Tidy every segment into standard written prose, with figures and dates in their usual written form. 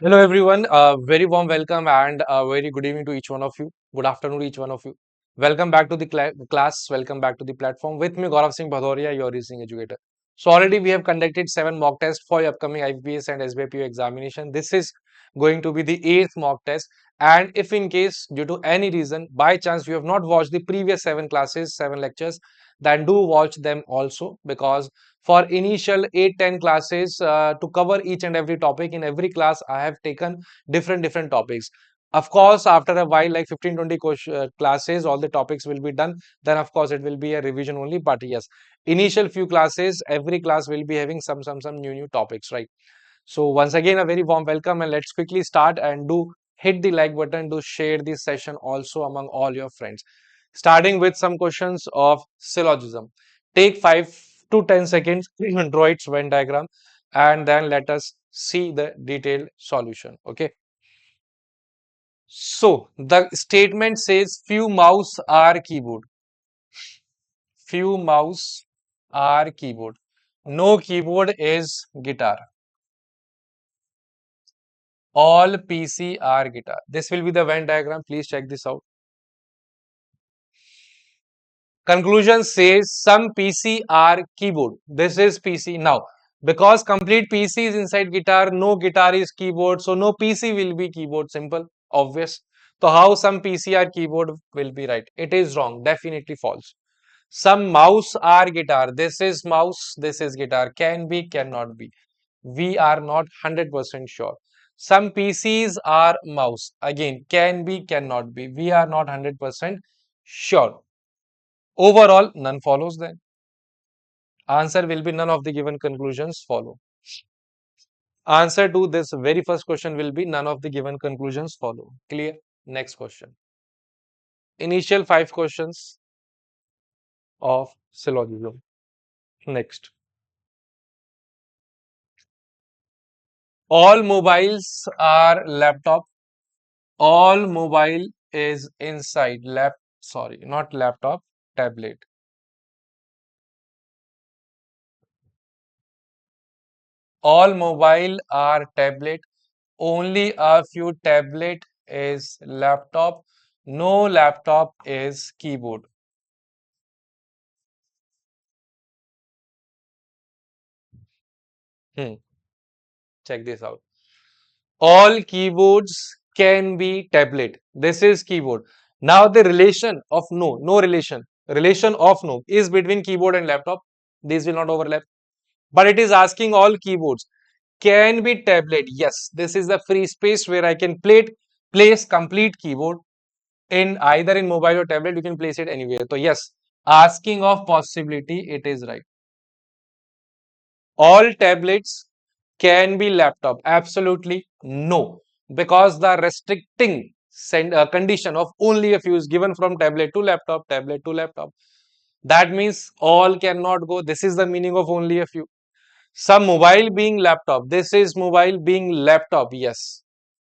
Hello everyone, very warm welcome and very good evening to each one of you. Good afternoon to each one of you. Welcome back to the class. Welcome back to the platform. With me Gaurav Singh Bhadoria, your reasoning educator. So already we have conducted 7 mock tests for your upcoming IBPS and SBI PO examination. This is going to be the 8th mock test. And if in case due to any reason, by chance you have not watched the previous 7 classes, 7 lectures, then do watch them also, because for initial 8-10 classes, to cover each and every topic in every class, I have taken different topics. Of course, after a while, like 15-20 classes, all the topics will be done. Then of course it will be a revision only. But yes, initial few classes, every class will be having some new topics, right? So once again, a very warm welcome, and let's quickly start and do hit the like button to share this session also among all your friends. Starting with some questions of syllogism. Take 5 to 10 seconds, draw its Venn diagram, and then let us see the detailed solution. Okay. So the statement says few mouse are keyboard. Few mouse are keyboard. No keyboard is guitar. All PC are guitar. This will be the Venn diagram. Please check this out. Conclusion says some PC are keyboard. This is PC. Now, because complete PC is inside guitar, no guitar is keyboard. So, no PC will be keyboard. Simple, obvious. So, how some PC are keyboard will be right? It is wrong. Definitely false. Some mouse are guitar. This is mouse. This is guitar. Can be, cannot be. We are not 100% sure. Some PCs are mouse. Again, can be, cannot be. We are not 100% sure. Overall, none follows then. Answer will be none of the given conclusions follow. Answer to this very first question will be none of the given conclusions follow. Clear? Next question. Initial 5 questions of syllogism. Next. All mobiles are laptop. All mobile is inside sorry, not laptop, tablet. All mobile are tablet. Only a few tablet is laptop. No laptop is keyboard. Hmm. Check this out. All keyboards can be tablet. This is keyboard. Now the relation of no relation. Relation of no is between keyboard and laptop. These will not overlap. But it is asking all keyboards can be tablet. Yes, this is the free space where I can place complete keyboard in either in mobile or tablet. You can place it anywhere. So yes, asking of possibility, it is right. All tablets can be laptop. Absolutely no, because the restricting condition of only a few is given from tablet to laptop, tablet to laptop. That means all cannot go. This is the meaning of only a few. Some mobile being laptop. This is mobile being laptop. Yes.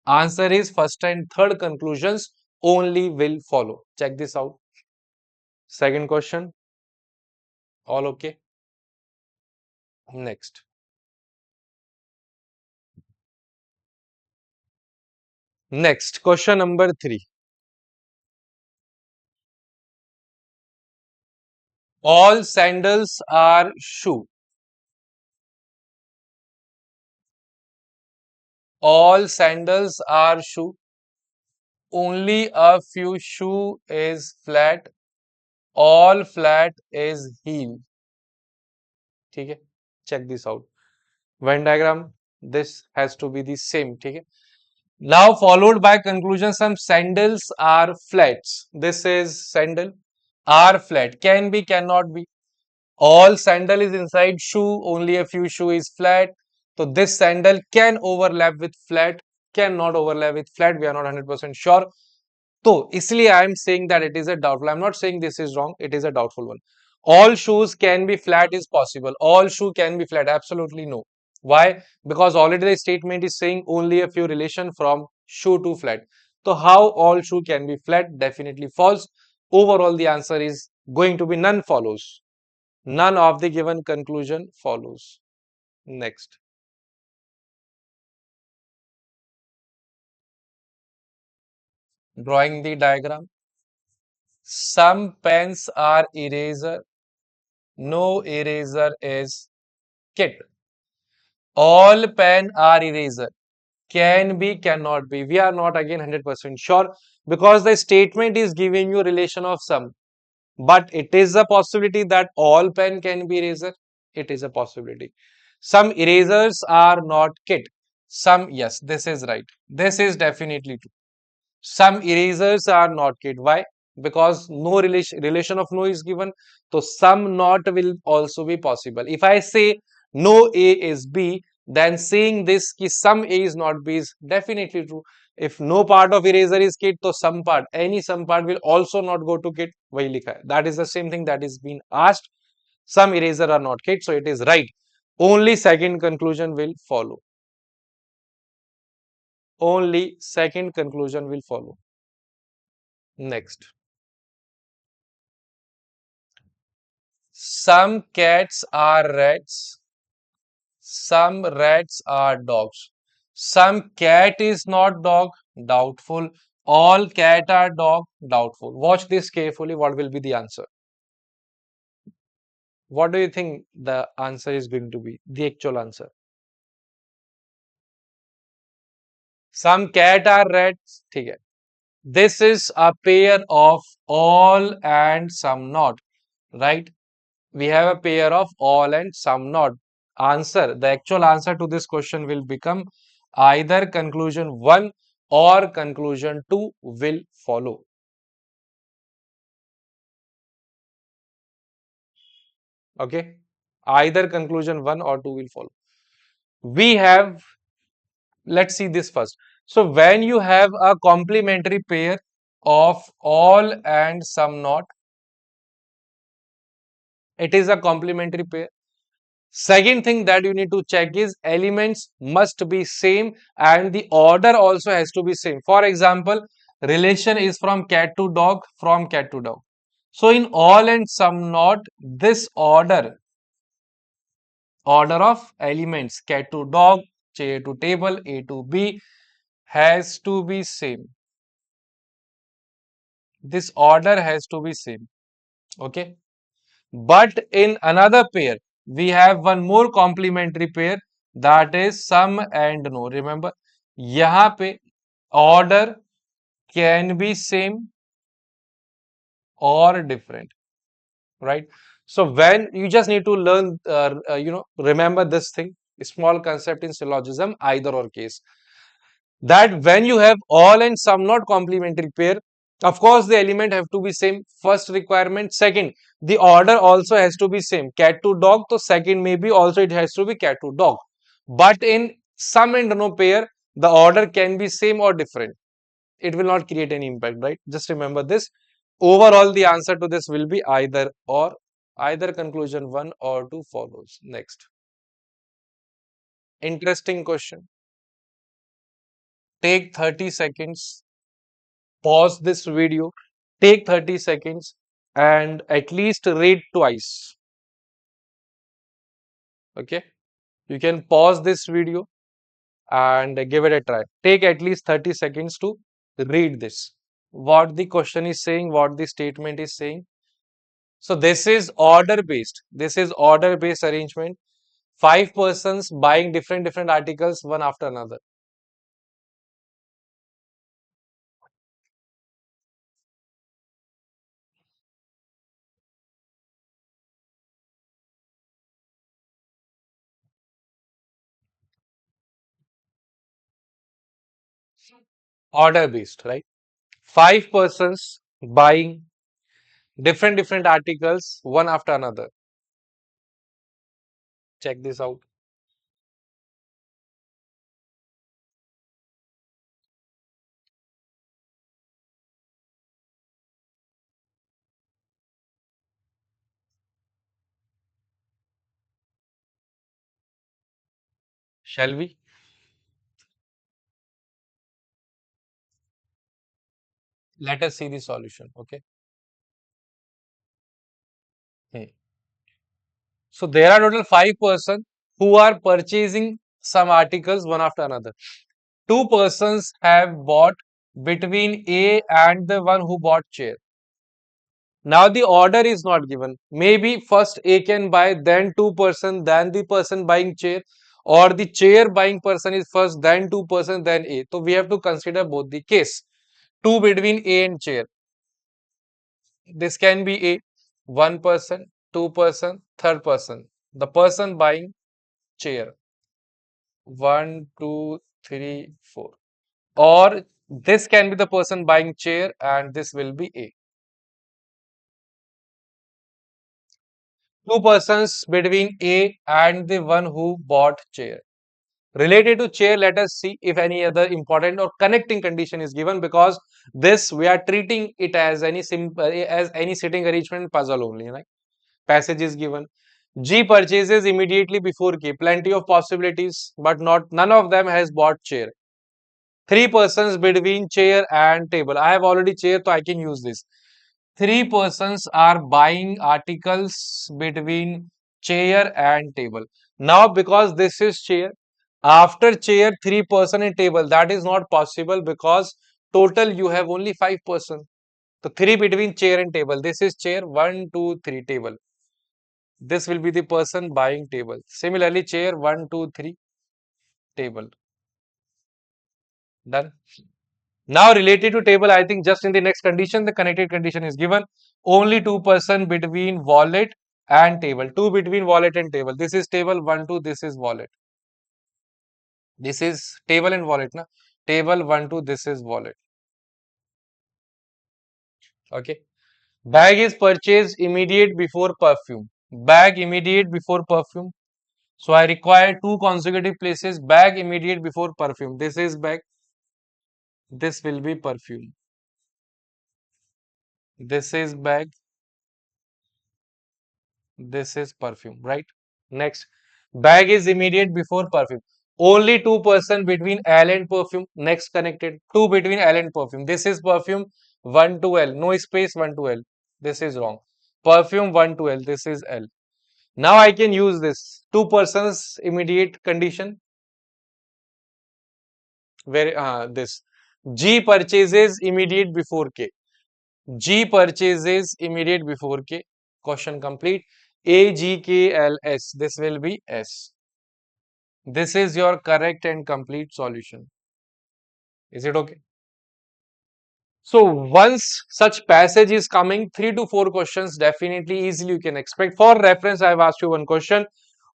Answer is first and third conclusions only will follow. Check this out. Second question. All okay. Next. Next. Question number 3. All sandals are shoe. All sandals are shoe. Only a few shoe is flat. All flat is heel. ठीक है? Check this out. Venn diagram. This has to be the same. ठीक है? Now followed by conclusion. Some sandals are flats. This is sandal. Are flat. Can be, cannot be. All sandal is inside shoe. Only a few shoe is flat. So this sandal can overlap with flat. Cannot overlap with flat. We are not 100% sure. तो इसलिए I am saying that it is a doubtful. I am not saying this is wrong. It is a doubtful one. All shoes can be flat is possible. All shoe can be flat. Absolutely no. Why? Because already the statement is saying only a few relation from shoe to flat. So how all shoe can be flat? Definitely false. Overall, the answer is going to be none follows. None of the given conclusion follows. Next. Drawing the diagram. Some pens are eraser. No eraser is kit. All pen are eraser. Can be, cannot be. We are not again 100% sure because the statement is giving you relation of some. But it is a possibility that all pen can be eraser. It is a possibility. Some erasers are not kit. Some, yes, this is right. This is definitely true. Some erasers are not kit. Why? Because no relation of no is given. So some not will also be possible. If I say no A is B, then saying this ki some A is not B is definitely true. If no part of eraser is kit, तो some part, any some part will also not go to kit. वही लिखा है. That is the same thing that is being asked. Some eraser are not kit, so it is right. Only second conclusion will follow. Only second conclusion will follow. Next. Some cats are rats. Some rats are dogs. Some cat is not dog. Doubtful. All cat are dog. Doubtful. Watch this carefully. What will be the answer? What do you think the answer is going to be? The actual answer. Some cat are rats. ठीक है. This is a pair of all and some not. Right? We have a pair of all and some not. Answer, the actual answer to this question will become either conclusion 1 or conclusion 2 will follow. Okay, either conclusion 1 or 2 will follow. We have, let's see this first. So when you have a complementary pair of all and some not, it is a complementary pair. Second thing that you need to check is elements must be same and the order also has to be same. For example, relation is from cat to dog, from cat to dog. So in all and some not, this order of elements cat to dog, chair to table, A to B has to be same. This order has to be same. Okay. But in another pair, we have one more complementary pair that is sum and no. Remember, यहाँ पे order can be same or different, right? So when you just need to learn, remember this thing, small concept in syllogism, either or case. That when you have all and some not complementary pair, of course the element have to be same, first requirement. Second, the order also has to be same, cat to dog, so second maybe also it has to be cat to dog. But in some and no pair, the order can be same or different. It will not create any impact, right? Just remember this. Overall the answer to this will be either or, either conclusion 1 or 2 follows. Next, interesting question. Take 30 seconds, pause this video, take 30 seconds and at least read twice. Okay, you can pause this video and give it a try. Take at least 30 seconds to read this, what the question is saying, what the statement is saying. So this is order based, arrangement. 5 persons buying different articles one after another. Order based, right? 5 persons buying different articles one after another. Check this out. Shall we? Let us see the solution. Okay. So there are total 5 persons who are purchasing some articles one after another. 2 persons have bought between A and the one who bought chair. Now the order is not given. Maybe first A can buy, then two-person, then the person buying chair, or the chair buying person is first, then two-person, then A. So we have to consider both the case. Two between A and chair. This can be A, one person, two-person, third person. The person buying chair. One, two, three, four. Or this can be the person buying chair and this will be A. Two persons between A and the one who bought chair. Related to chair, let us see if any other important or connecting condition is given, because this we are treating it as any simple as any sitting arrangement puzzle only, right? Passage is given. G purchases immediately before K. Plenty of possibilities, but not none of them has bought chair. Three persons between chair and table. I have already chair, so I can use this. Three persons are buying articles between chair and table. Now, because this is chair, after chair, three person in table. That is not possible because total you have only five person. So three between chair and table. This is chair, one, two, three table. This will be the person buying table. Similarly, chair, one, two, three table. Done. Now related to table, I think just in the next condition, the connected condition is given. Only two person between wallet and table. Two between wallet and table. This is table, one, two, this is wallet. This is table and wallet, na? Table, one, two, this is wallet. Okay. Bag is purchased immediate before perfume. Bag immediate before perfume. So I require two consecutive places. Bag immediate before perfume. This is bag. This will be perfume. This is bag. This is perfume, right? Next, bag is immediate before perfume. Only two person between L and perfume. Next connected. Two between L and perfume. This is perfume, one to L. No space, one to L. This is wrong. Perfume, one to L. This is L. Now I can use this. Two persons immediate condition. Where this G purchases immediate before K. G purchases immediate before K. Question complete. A, G, K, L, S. This will be S. This is your correct and complete solution. Is it okay? So once such passage is coming, 3 to 4 questions definitely easily you can expect. For reference, I have asked you one question.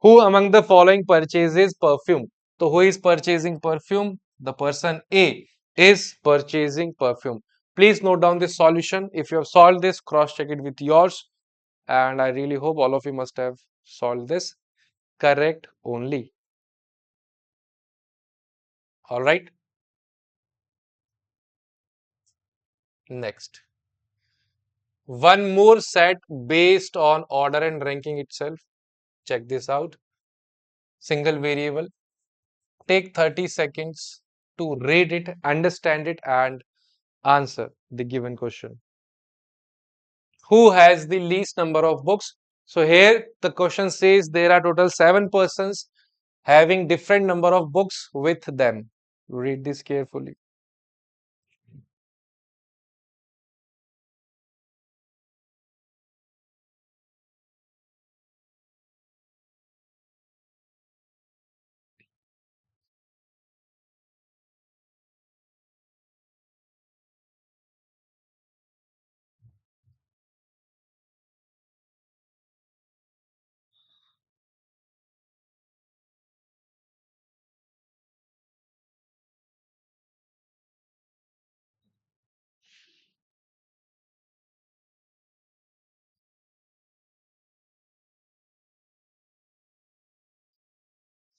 Who among the following purchases perfume? So who is purchasing perfume? The person A is purchasing perfume. Please note down this solution. If you have solved this, cross check it with yours. And I really hope all of you must have solved this correct only. All right. Next. One more set based on order and ranking itself. Check this out. Single variable. Take 30 seconds to read it, understand it, and answer the given question. Who has the least number of books? So here the question says there are total 7 persons having different number of books with them. Read this carefully.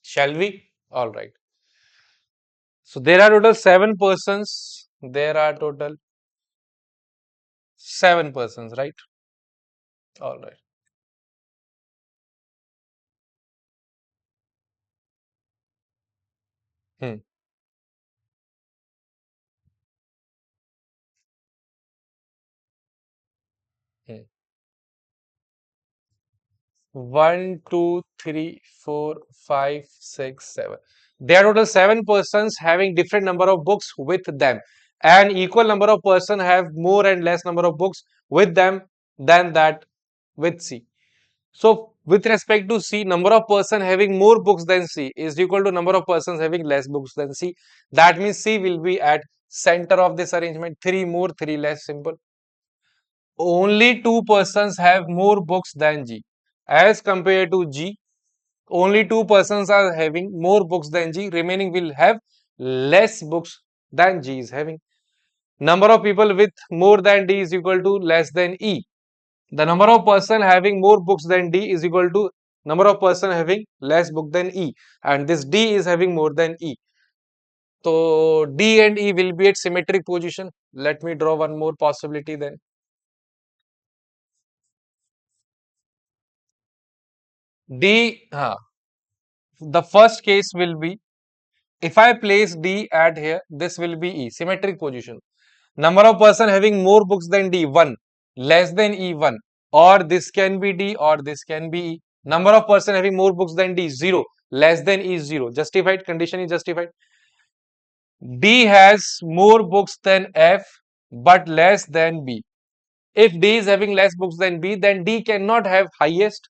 Shall we? All right. So there are total 7 persons. There are total 7 persons, right? All right. Hmm. Hmm. 1, 2, 3, 4, 5, 6, 7. There are total 7 persons having different number of books with them. An equal number of person have more and less number of books with them than that with C. So with respect to C, number of person having more books than C is equal to number of persons having less books than C. That means C will be at center of this arrangement. 3 more, 3 less, simple. Only 2 persons have more books than G. As compared to G, only 2 persons are having more books than G. Remaining will have less books than G is having. Number of people with more than D is equal to less than E. The number of person having more books than D is equal to number of person having less book than E, and this D is having more than E. So D and E will be at symmetric position. Let me draw one more possibility then. D, the first case will be, if I place D at here, this will be E, symmetric position. Number of person having more books than D, 1, less than E, 1, or this can be D or this can be E. Number of person having more books than D, 0, less than E, 0. Justified, condition is justified. D has more books than F but less than B. If D is having less books than B, then D cannot have highest.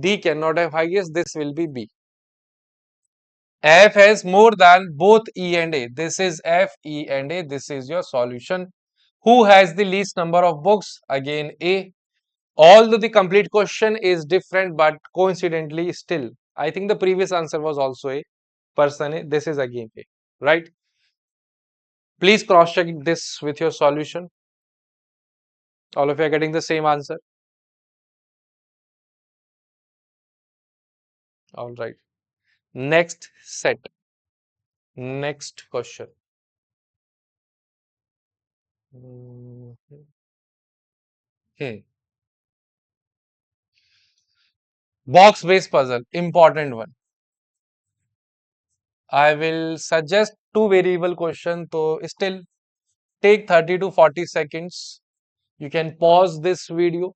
D cannot have highest, this will be B. F has more than both E and A. This is F, E and A. This is your solution. Who has the least number of books? Again A. Although the complete question is different, but coincidentally still, I think the previous answer was also A. Person A. This is again A. Right? Please cross check this with your solution. All of you are getting the same answer. All right. Next set. Next question. Hmm. Box based puzzle. Important one. I will suggest two variable question. So still take 30 to 40 seconds. You can pause this video.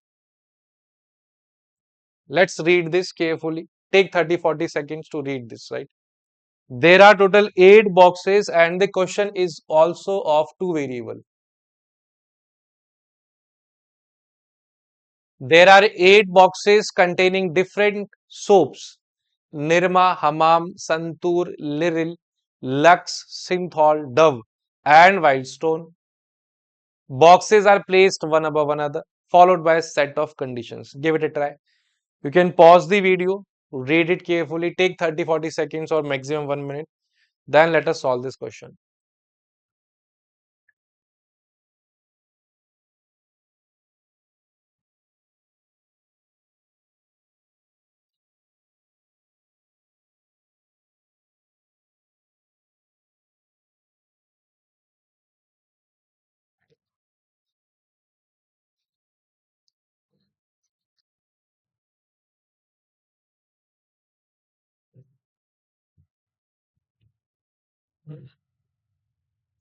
Let's read this carefully. Take 30-40 seconds to read this, right? There are total 8 boxes and the question is also of two variable. There are 8 boxes containing different soaps. Nirma, Hamam, Santur, Liril, Lux, Synthol, Dove and Wildstone. Boxes are placed one above another, followed by a set of conditions. Give it a try. You can pause the video, read it carefully, take 30-40 seconds or maximum 1 minute. Then let us solve this question.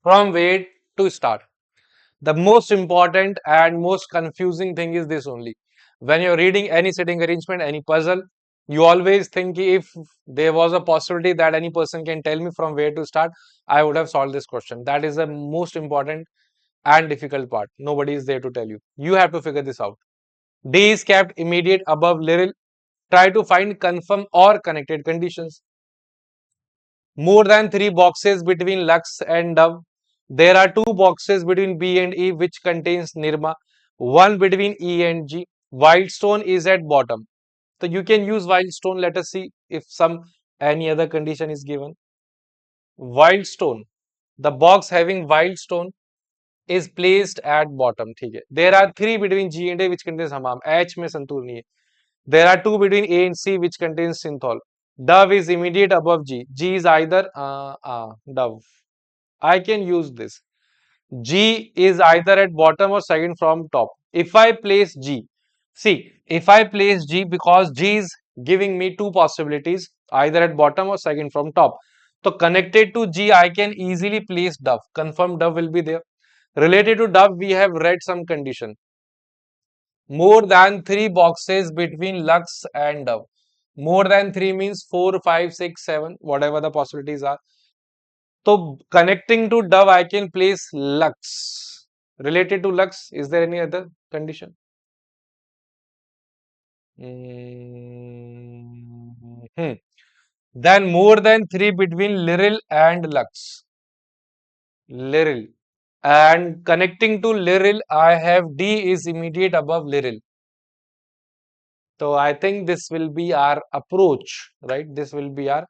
From where to start? The most important and most confusing thing is this only. When you're reading any sitting arrangement, any puzzle, you always think if there was a possibility that any person can tell me from where to start, I would have solved this question. That is the most important and difficult part. Nobody is there to tell you. You have to figure this out. D is kept immediate above Liril. Try to find confirm or connected conditions. More than 3 boxes between Lux and Dove. There are 2 boxes between B and E which contains Nirma. One between E and G. Wildstone is at bottom. So you can use Wildstone. Let us see if any other condition is given. Wildstone. The box having Wildstone is placed at bottom. There are 3 between G and A which contains Hamam. H में संतूर नहीं है. There are 2 between A and C which contains synthol. Dove is immediate above G. G is either Dove. I can use this. G is either at bottom or second from top. If I place G, see, if I place G, because G is giving me two possibilities, either at bottom or second from top. So connected to G, I can easily place Dove. Confirm Dove will be there. Related to Dove, we have read some condition. More than 3 boxes between Lux and Dove. More than 3 means 4, 5, 6, 7, whatever the possibilities are. So connecting to dove, I can place lux. Related to lux, is there any other condition? Hmm. Then more than 3 between literal and lux. Literal. And connecting to literal, I have D is immediate above literal. So I think this will be our approach, right? This will be our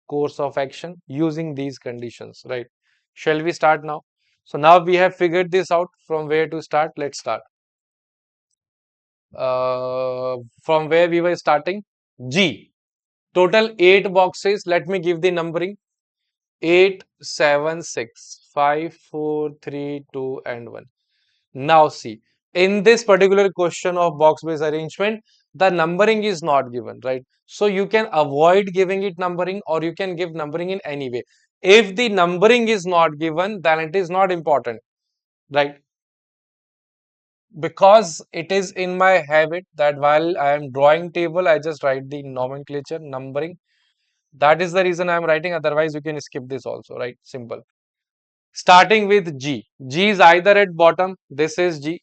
course of action using these conditions, right? Shall we start now? So now we have figured this out. From where to start? Let's start. From where we were starting? G. Total 8 boxes. Let me give the numbering. 8, 7, 6, 5, 4, 3, 2, and 1. Now see, in this particular question of box-based arrangement, the numbering is not given, right? So you can avoid giving it numbering, or you can give numbering in any way. If the numbering is not given, then it is not important, right? Because it is in my habit that while I am drawing table, I just write the nomenclature, numbering. That is the reason I am writing. Otherwise, you can skip this also, right? Simple. Starting with G. G is either at bottom. This is G.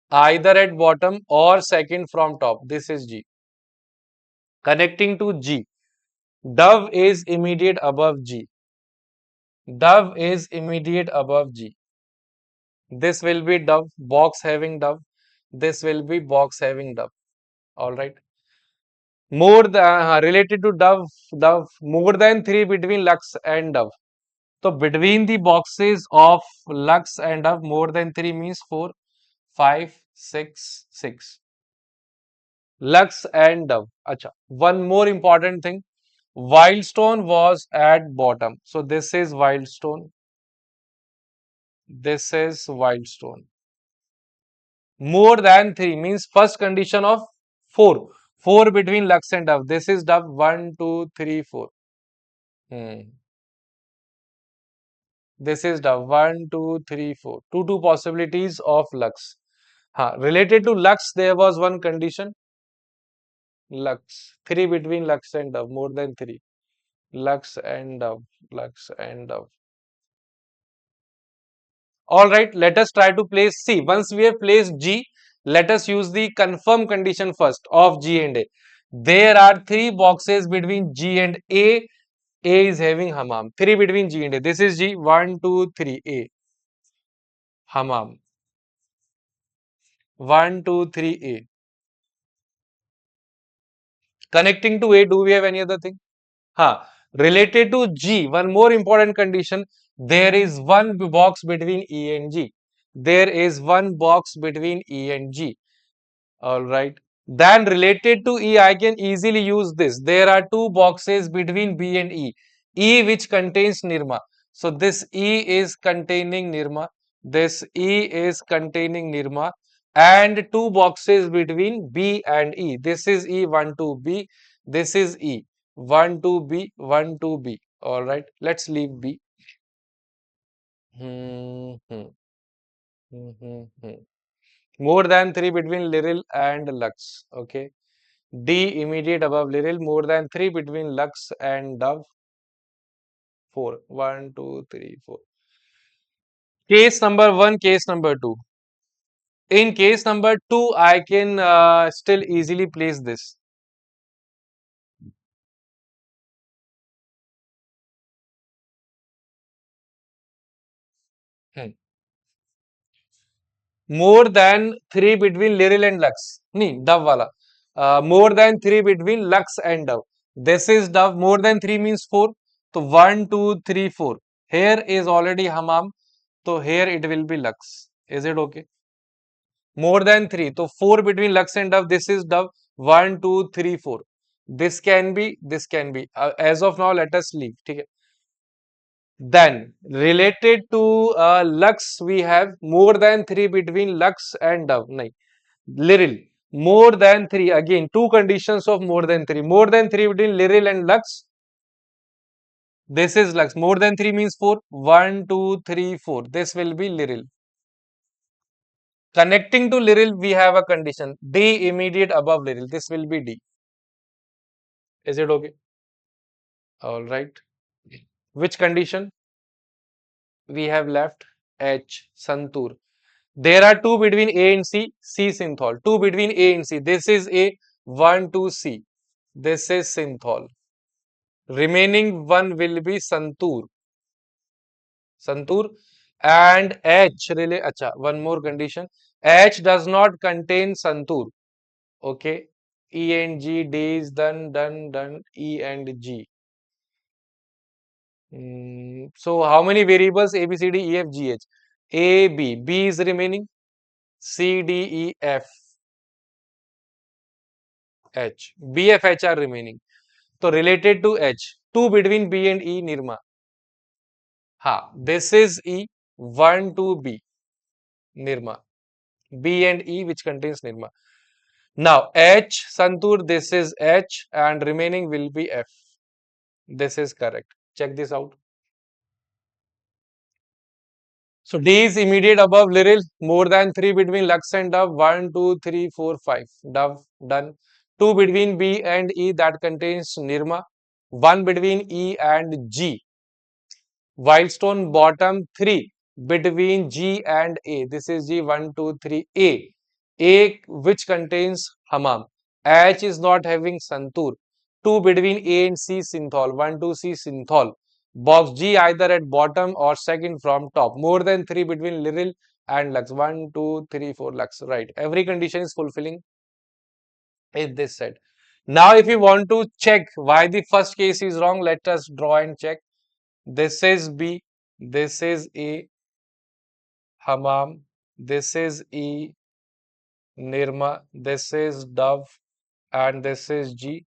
Either at bottom or second from top. This is G. Connecting to G. Dove is immediate above G. Dove is immediate above G. This will be dove, box having dove. This will be box having dove. All right. More than related to dove, more than 3 between lux and dove. So between the boxes of lux and dove, more than 3 means 4, 5, 6, 6. Lux and dove. Acha. One more important thing. Wildstone was at bottom. So this is wildstone. This is wildstone. More than 3 means first condition of 4. 4 between lux and dove. This is dove. 1, 2, 3, 4. This is dove. 1, 2, 3, 4. Two possibilities of lux. Related to lux, there was one condition. Lux. 3 between lux and dove. More than 3. Lux and dove. Lux and dove. All right, let us try to place C. Once we have placed G, let us use the confirm condition first of G and A. There are 3 boxes between G and A. A is having hammam. 3 between G and A. This is G. 1, 2, 3. A. Hammam. 1, 2, 3. A. Connecting to A, do we have any other thing? Related to G, one more important condition. There is one box between E and G. There is one box between E and G. All right. Then related to E, I can easily use this. There are 2 boxes between B and E. E which contains Nirma. So this E is containing Nirma. This E is containing Nirma. And 2 boxes between B and E. This is E 1 2 B. This is E 1 2 B 1 2 B. All right. Let's leave B. Hmm, hmm, hmm, hmm, hmm. More than 3 between Liril and Lux. Okay. D immediate above Liril. More than 3 between Lux and Dove. 4. 1, 2, 3, 4. Case number 1, case number 2. In case number 2, I can still easily place this. Hmm. More than 3 between Liril and Lux. Nee, Dove wala. More than 3 between Lux and Dove. This is Dove. More than 3 means 4. So 1, 2, 3, 4. Here is already Hammam. So here it will be Lux. Is it okay? More than 3. So 4 between Lux and Dove. This is Dove. 1, 2, 3, 4. This can be. This can be. As of now, let us leave. Okay. Then related to Lux, we have more than 3 between Lux and Dove. Nahin. Liril. More than 3. Again, 2 conditions of more than 3. More than 3 between Liril and Lux. This is Lux. More than 3 means 4. 1, 2, 3, 4. This will be Liril. Connecting to Liril, we have a condition. D immediate above Liril. This will be D. Is it okay? All right. Which condition? We have left H, Santur. There are two between A and C, C synthol. Two between A and C. This is A, 1, 2, C. This is synthol. Remaining one will be Santur. Santur and H really. Acha, one more condition. H does not contain Santur. Okay. E and G, D is done. E and G. So how many variables A, B, C, D, E, F, G, H? A, B. B is remaining. C, D, E, F, H. B, F, H are remaining. So related to H, two between B and E, Nirma. Ha, this is E, 1 to B, Nirma. B and E which contains Nirma. Now H, Santur, this is H and remaining will be F. This is correct. Check this out. So D is immediate above Liril, more than 3 between Lux and Dove, 1, 2, 3, 4, 5. Dove, done. 2 between B and E that contains Nirma. 1 between E and G. Wildstone bottom 3 between G and A. This is G 1, 2, 3, A. A which contains Hammam. H is not having Santur. 2 between A and C synthol. 1, 2, C synthol. Box G either at bottom or second from top. More than 3 between Liril and Lux. 1, 2, 3, 4 Lux. Right. Every condition is fulfilling in this set. Now if you want to check why the first case is wrong, let us draw and check. This is B, this is A, Hammam, this is E, Nirma, this is Dove, and this is G,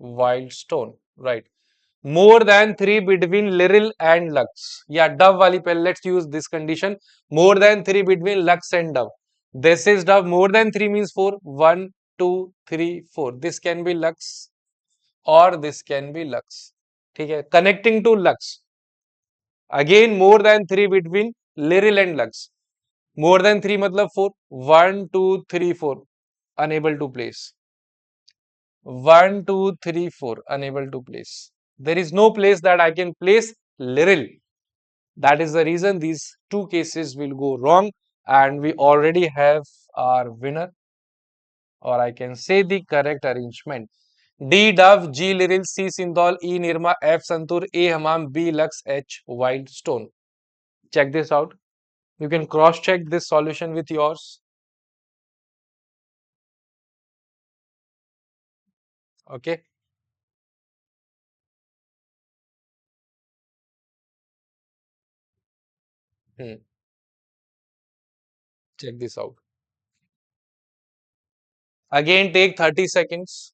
Wildstone. Right. More than 3 between Liril and Lux. Yeah, Dove wali pehle let's use this condition. More than 3 between Lux and Dove. This is Dove. More than 3 means 4. 1, 2, 3, 4. This can be Lux or this can be Lux. Okay. Connecting to Lux. Again, more than 3 between Liril and Lux. More than 3 matlab 4. 1, 2, 3, 4. Unable to place. 1, 2, 3, 4. Unable to place. There is no place that I can place Liril. That is the reason these two cases will go wrong. And we already have our winner. Or I can say the correct arrangement. D Dove, G Liril, C Sindol, E Nirma, F Santur, A Hammam, B Lux, H Wildstone. Check this out. You can cross check this solution with yours. Okay. Check this out. Again, take 30 seconds.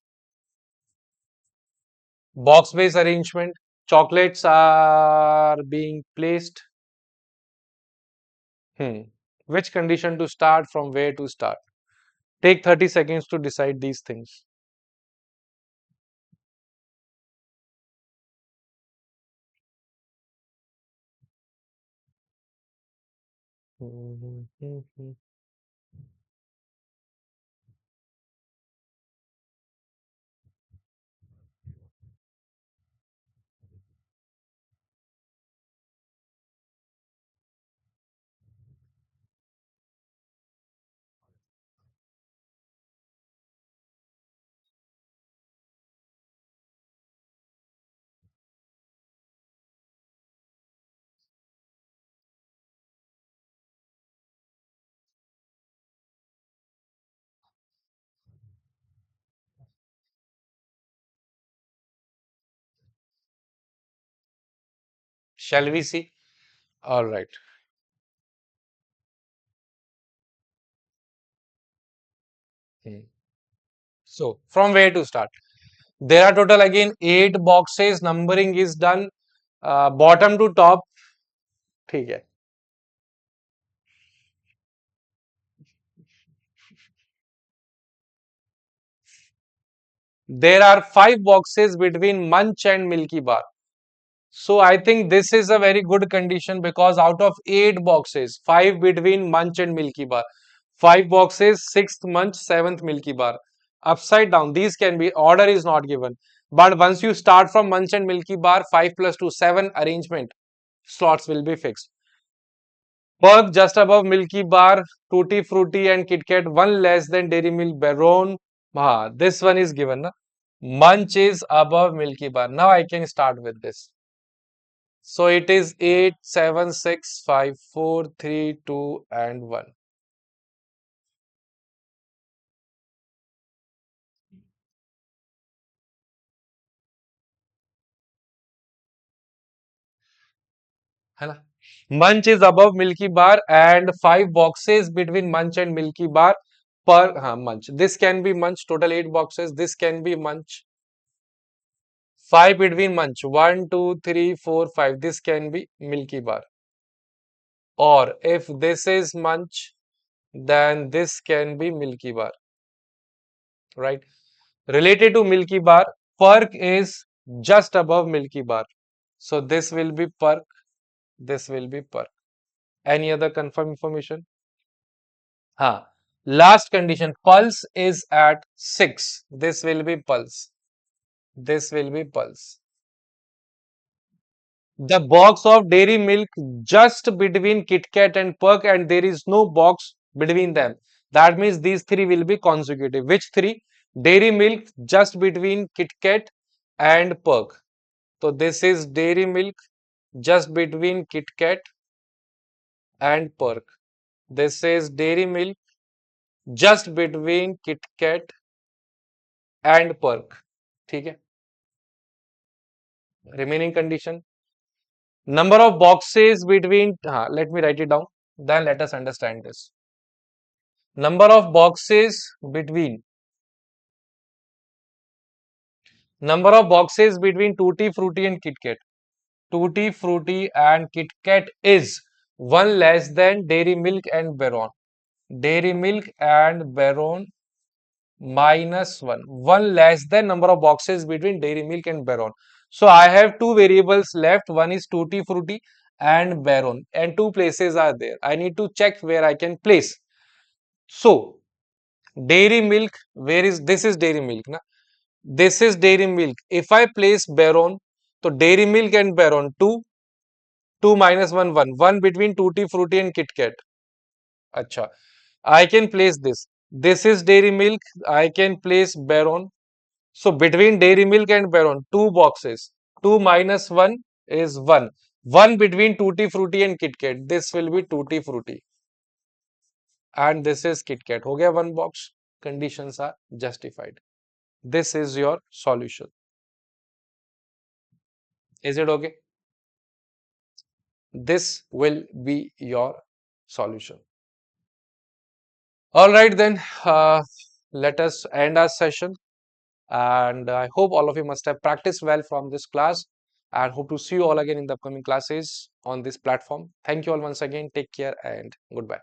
Box base arrangement. Chocolates are being placed. Which condition to start, from where to start? Take 30 seconds to decide these things. Shall we see? All right. So, from where to start? There are total again 8 boxes. Numbering is done bottom to top. ठीक है. There are 5 boxes between Munch and Milky Bar. So I think this is a very good condition because out of 8 boxes, 5 between Munch and Milky Bar. 5 boxes, 6th Munch, 7th Milky Bar. Upside down, these can be, order is not given. But once you start from Munch and Milky Bar, 5 plus 2, 7 arrangement. slots will be fixed. Perk just above Milky Bar, Tutti Frutti and Kit Kat, one less than Dairy Milk Baron. This one is given. Na? Munch is above Milky Bar. Now I can start with this. So it is 8, 7, 6, 5, 4, 3, 2 and 1. है ना? Munch is above Milky Bar and 5 boxes between Munch and Milky Bar per Munch. This can be Munch, total 8 boxes. This can be Munch. 5 between Munch. 1, 2, 3, 4, 5. This can be Milky Bar. Or if this is Munch, then this can be Milky Bar. Right? Related to Milky Bar, Perk is just above Milky Bar. So this will be Perk. This will be Perk. Any other confirm information? Last condition, pulse is at 6. This will be pulse. This will be pulse. The box of dairy milk just between Kit Kat and Perk, and there is no box between them. That means these three will be consecutive. Which three? Dairy milk just between Kit Kat and Perk. So this is dairy milk just between Kit Kat and Perk. This is dairy milk just between Kit Kat and Perk. ठीक है? Remaining condition. Number of boxes between, let me write it down. Then let us understand this. Number of boxes between Tutti Frutti and Kit Kat. Tutti Frutti and Kit Kat is one less than Dairy Milk and Baron. Dairy Milk and Baron minus 1. One less than number of boxes between Dairy Milk and Baron. So I have two variables left. One is Tutti Frutti and Baron, and two places are there. I need to check where I can place. So dairy milk, where is this? Is dairy milk, na? This is dairy milk. If I place Baron, so dairy milk and Baron 2, 2 minus 1, 1, 1 between Tutti Frutti and Kit Kat. Acha, I can place this. This is dairy milk. I can place Baron. So between dairy milk and Baron, two boxes. 2 minus 1 is 1. 1 between Tutti Frutti and Kit Kat. This will be Tutti Frutti. And this is Kit Kat. हो गया one box. Conditions are justified. This is your solution. Is it okay? This will be your solution. All right then. Let us end our session. And I hope all of you must have practiced well from this class. And hope to see you all again in the upcoming classes on this platform. Thank you all once again. Take care and goodbye.